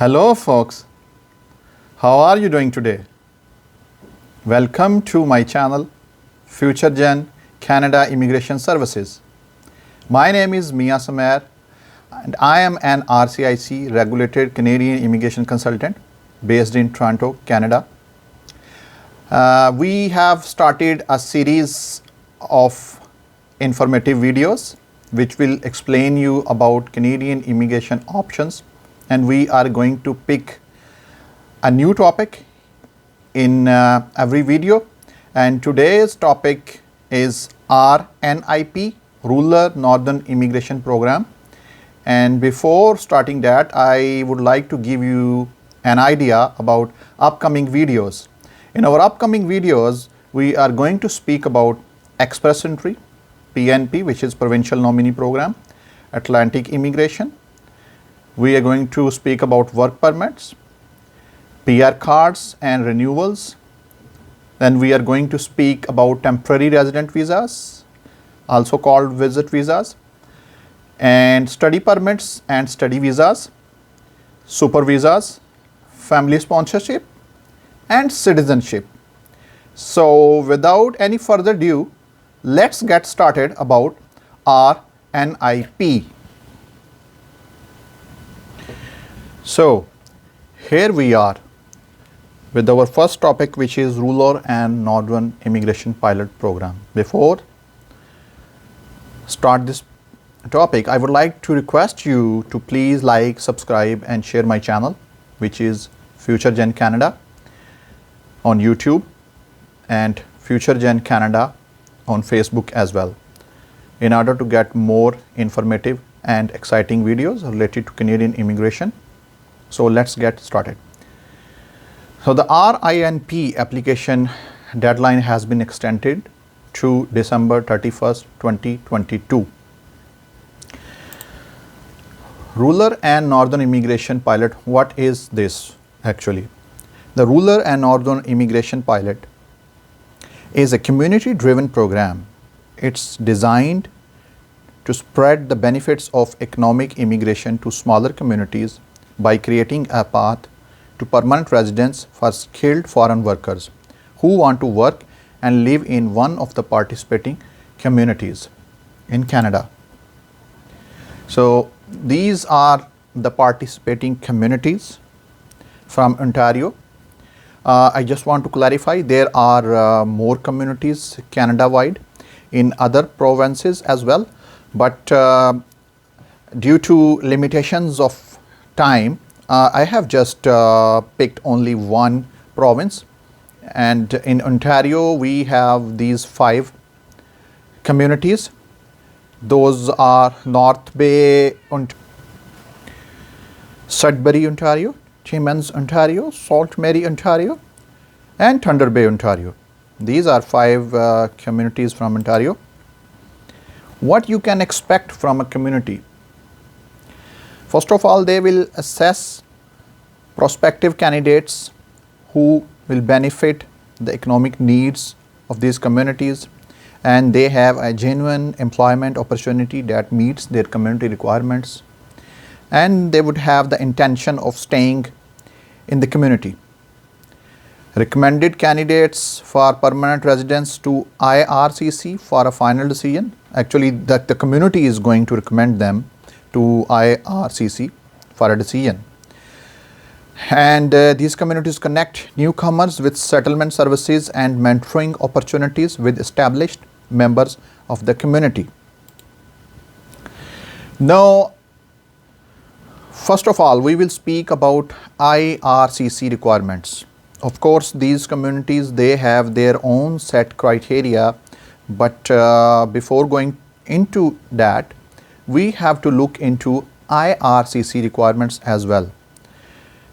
Hello folks, how are you doing today? Welcome to my channel FutureGenCanada Immigration Services. My name is Mia Samer and I am an RCIC regulated Canadian immigration consultant based in Toronto, Canada. We have started a series of informative videos which will explain you about Canadian immigration options, and we are going to pick a new topic in every video. And today's topic is RNIP, Rural Northern Immigration Program. And before starting that, I would like to give you an idea about upcoming videos. In our upcoming videos, we are going to speak about Express Entry, PNP, which is Provincial Nominee Program, Atlantic Immigration. We are going to speak about work permits, PR cards and renewals. Then we are going to speak about temporary resident visas, also called visit visas, and study permits and study visas, super visas, family sponsorship, and citizenship. So without any further ado, let's get started about RNIP. So here we are with our first topic, which is Rural and Northern Immigration Pilot Program. Before start this topic, I would like to request you to please like, subscribe and share my channel, which is FutureGenCanada on YouTube and FutureGenCanada on Facebook as well, in order to get more informative and exciting videos related to Canadian immigration. So let's get started. So the RINP application deadline has been extended to December 31st, 2022. Rural and Northern Immigration Pilot, what is this actually? The Rural and Northern Immigration Pilot is a community-driven program. It's designed to spread the benefits of economic immigration to smaller communities by creating a path to permanent residence for skilled foreign workers who want to work and live in one of the participating communities in Canada. So these are the participating communities from Ontario. I just want to clarify, there are more communities Canada-wide in other provinces as well, but due to limitations of time, I have just picked only one province, and in Ontario we have these 5 communities. Those are North Bay, Sudbury, Ontario, Timmins, Ontario, Sault Mary, Ontario, and Thunder Bay, Ontario. These are 5 communities from Ontario. What you can expect from a community? First of all, they will assess prospective candidates who will benefit the economic needs of these communities, and they have a genuine employment opportunity that meets their community requirements, and they would have the intention of staying in the community. Recommended candidates for permanent residence to IRCC for a final decision. Actually, the community is going to recommend them to IRCC for a decision. And these communities connect newcomers with settlement services and mentoring opportunities with established members of the community. Now, first of all, we will speak about IRCC requirements. Of course, these communities, they have their own set criteria, but before going into that, we have to look into IRCC requirements as well.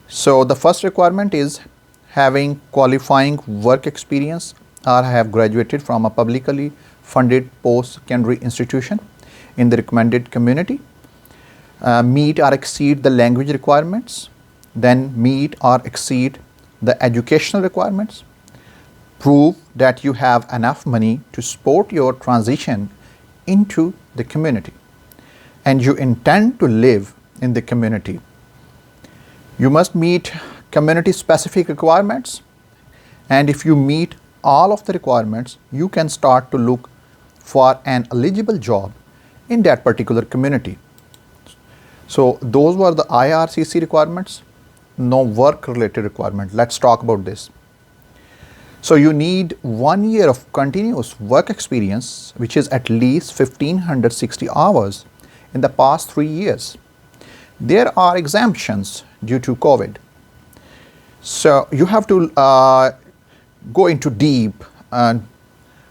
So the first requirement is having qualifying work experience or have graduated from a publicly funded post-secondary institution in the recommended community, meet or exceed the language requirements, then meet or exceed the educational requirements, prove that you have enough money to support your transition into the community, and you intend to live in the community. You must meet community specific requirements, and if you meet all of the requirements, you can start to look for an eligible job in that particular community. So those were the IRCC requirements. No work related requirement. Let's talk about this. So you need 1 year of continuous work experience, which is at least 1560 hours in the past 3 years. There are exemptions due to COVID. So you have to go into deep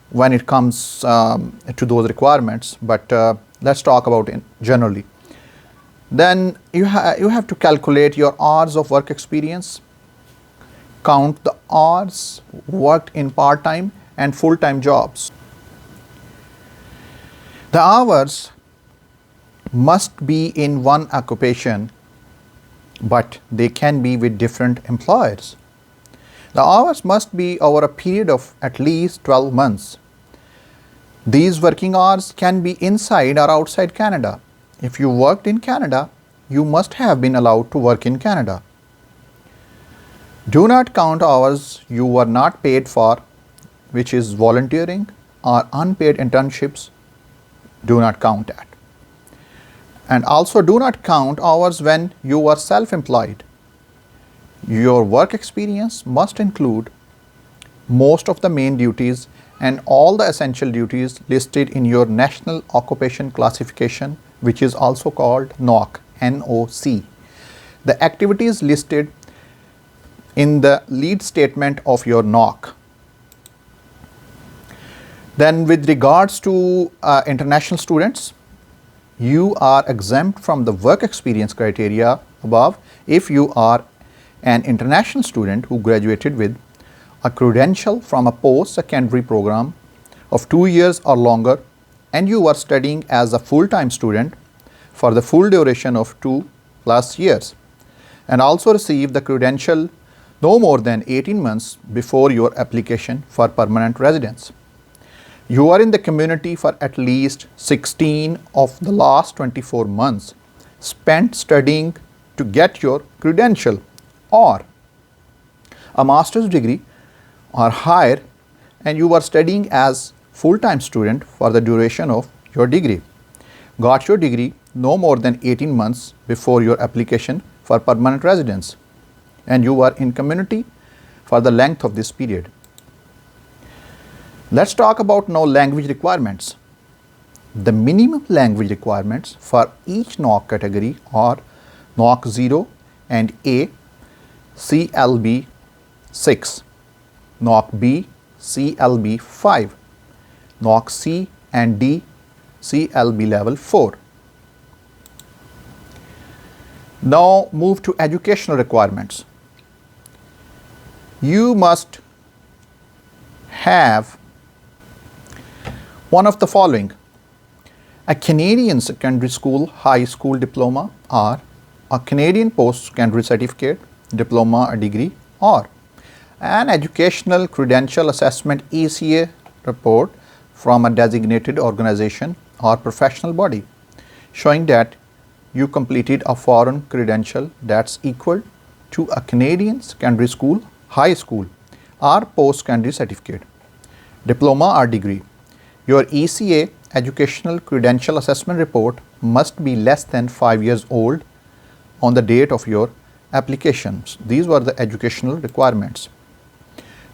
when it comes to those requirements, but let's talk about it generally. Then you have to calculate your hours of work experience, count the hours worked in part-time and full-time jobs. The hours must be in one occupation, but they can be with different employers. The hours must be over a period of at least 12 months. These working hours can be inside or outside Canada. If you worked in Canada, you must have been allowed to work in Canada. Do not count hours you were not paid for, which is volunteering or unpaid internships. Do not count that. And also do not count hours when you were self-employed. Your work experience must include most of the main duties and all the essential duties listed in your National Occupation Classification, which is also called NOC, N-O-C. The activities listed in the lead statement of your NOC. Then with regards to international students, you are exempt from the work experience criteria above if you are an international student who graduated with a credential from a post-secondary program of 2 years or longer, and you are studying as a full-time student for the full duration of 2+ years, and also receive the credential no more than 18 months before your application for permanent residence. You are in the community for at least 16 of the last 24 months spent studying to get your credential or a master's degree or higher, and you are studying as full-time student for the duration of your degree. Got your degree no more than 18 months before your application for permanent residence, and you are in community for the length of this period. Let's talk about now language requirements. The minimum language requirements for each NOC category are NOC 0 and A, CLB 6, NOC B, CLB 5, NOC C and D, CLB level 4. Now move to educational requirements. You must have one of the following: a Canadian secondary school high school diploma, or a Canadian post-secondary certificate, diploma or degree, or an educational credential assessment ECA report from a designated organization or professional body showing that you completed a foreign credential that's equal to a Canadian secondary school, high school, or post-secondary certificate, diploma or degree. Your ECA educational credential assessment report must be less than 5 years old on the date of your applications. These were the educational requirements.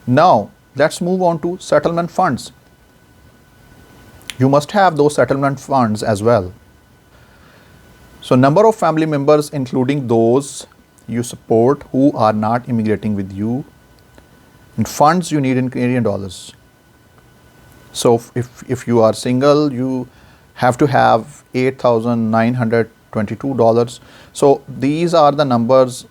Now let's move on to settlement funds. You must have those settlement funds as well. So number of family members, including those you support who are not immigrating with you, and funds you need in Canadian dollars. So if you are single, you have to have $8,922. So these are the numbers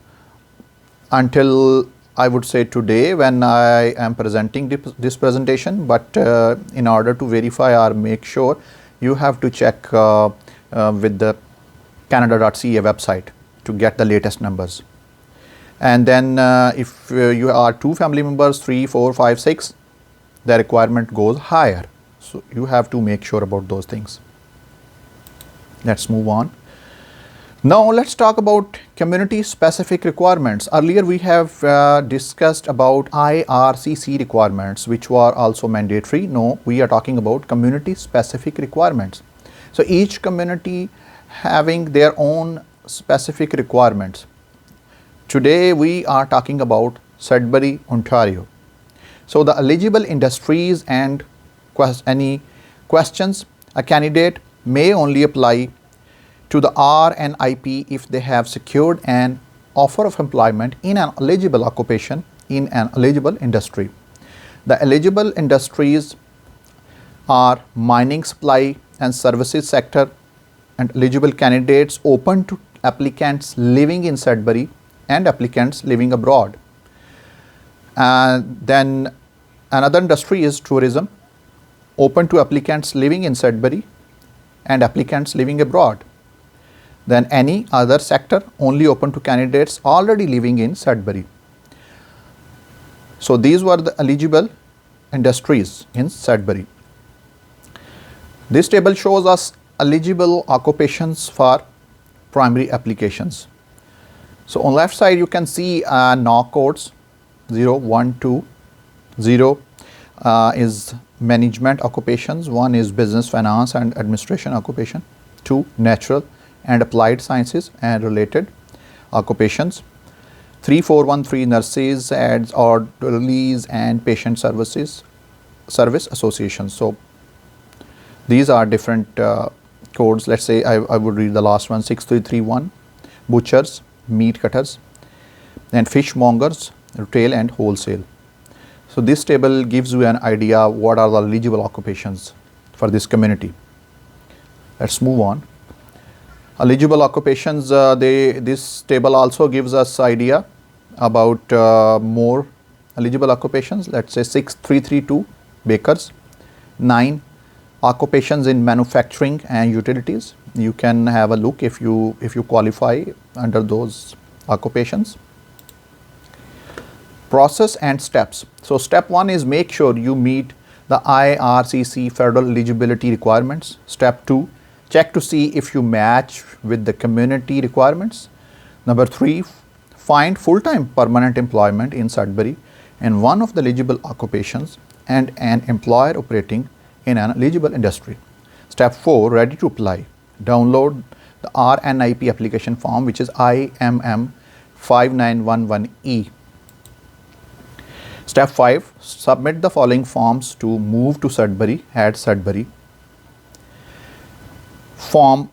until I would say today when I am presenting this presentation, but in order to verify or make sure, you have to check with the Canada.ca website to get the latest numbers. And then if you are 2 family members, 3, 4, 5, 6, the requirement goes higher. So you have to make sure about those things. Let's move on. Now let's talk about community specific requirements. Earlier we have discussed about IRCC requirements, which were also mandatory. No, we are talking about community specific requirements. So each community having their own specific requirements. Today we are talking about Sudbury, Ontario. So the eligible industries and any questions, a candidate may only apply to the RNIP if they have secured an offer of employment in an eligible occupation in an eligible industry. The eligible industries are mining, supply and services sector, and eligible candidates open to applicants living in Sudbury and applicants living abroad. Then another industry is tourism, open to applicants living in Sudbury and applicants living abroad. Then any other sector only open to candidates already living in Sudbury. So these were the eligible industries in Sudbury. This table shows us eligible occupations for primary applications. So on left side you can see NOC codes 0, 1, 2. 0 is management occupations, 1 is business, finance and administration occupation, 2 natural and applied sciences and related occupations, 3413 nurses, aides, orderlies and patient service associations. So these are different codes. Let's say I would read the last one, 6331 butchers, meat cutters and fishmongers, retail and wholesale. So this table gives you an idea what are the eligible occupations for this community. Let's move on. Eligible occupations, this table also gives us idea about more eligible occupations. Let's say 6332 bakers, 9 occupations in manufacturing and utilities. You can have a look if you qualify under those occupations. Process and steps. So step 1 is make sure you meet the IRCC federal eligibility requirements. Step 2, check to see if you match with the community requirements. Number 3, find full-time permanent employment in Sudbury in one of the eligible occupations and an employer operating in an eligible industry. Step 4, ready to apply. Download the RNIP application form, which is IMM 5911E. Step 5, submit the following forms to move to Sudbury at Sudbury. Form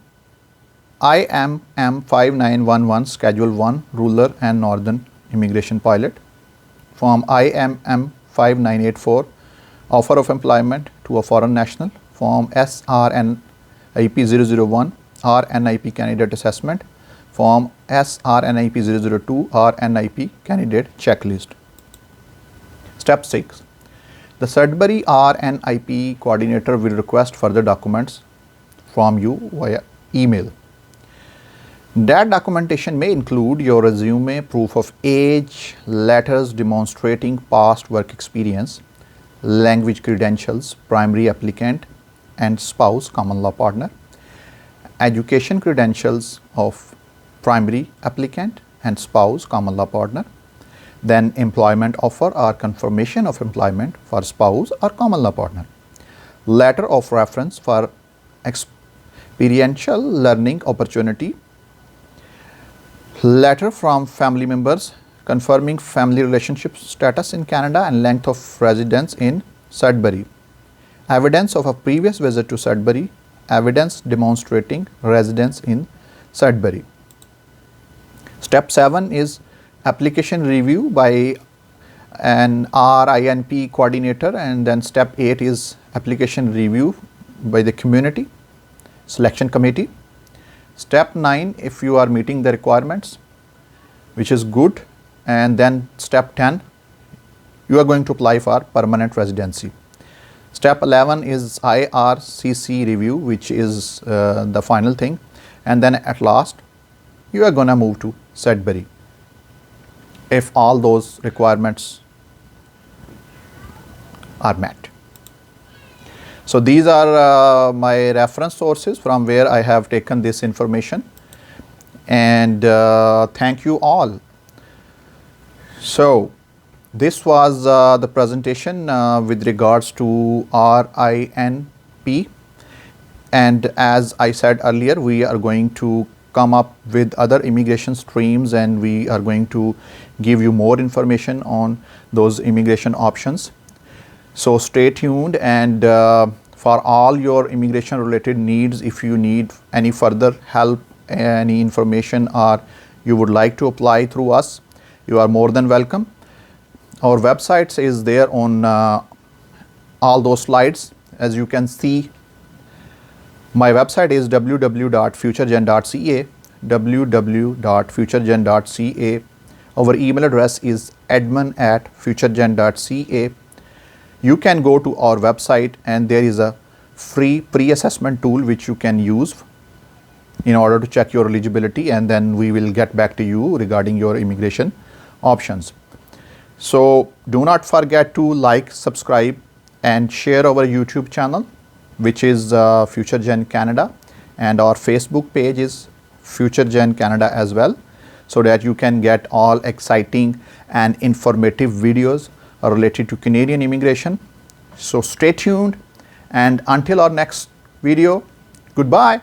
IMM 5911 Schedule 1 Rural and Northern Immigration Pilot. Form IMM 5984 Offer of Employment to a Foreign National. Form SRNIP 001 RNIP Candidate Assessment. Form SRNIP 002 RNIP Candidate Checklist. Step 6. The Sudbury RNIP coordinator will request further documents from you via email. That documentation may include your resume, proof of age, letters demonstrating past work experience, language credentials, primary applicant and spouse common law partner, education credentials of primary applicant and spouse common law partner, then employment offer or confirmation of employment for spouse or common law partner, letter of reference for experiential learning opportunity, letter from family members confirming family relationship status in Canada and length of residence in Sudbury, evidence of a previous visit to Sudbury, evidence demonstrating residence in Sudbury. Step 7 is application review by an RINP coordinator, and then step 8 is application review by the community selection committee. Step 9, if you are meeting the requirements, which is good, and then step 10, you are going to apply for permanent residency. Step 11 is IRCC review, which is the final thing, and then at last you are going to move to Sudbury if all those requirements are met. So these are my reference sources from where I have taken this information, and thank you all. So this was the presentation with regards to RINP, and as I said earlier, we are going to come up with other immigration streams, and we are going to give you more information on those immigration options. So stay tuned, and for all your immigration related needs, if you need any further help, any information, or you would like to apply through us, you are more than welcome. Our websites is there on all those slides. As you can see, my website is www.futuregen.ca, www.futuregen.ca. Our email address is admin@futuregen.ca. You can go to our website, and there is a free pre-assessment tool which you can use in order to check your eligibility, and then we will get back to you regarding your immigration options. So do not forget to like, subscribe, and share our YouTube channel, which is FutureGenCanada, and our Facebook page is FutureGenCanada as well, so that you can get all exciting and informative videos related to Canadian immigration. So stay tuned, and until our next video, goodbye.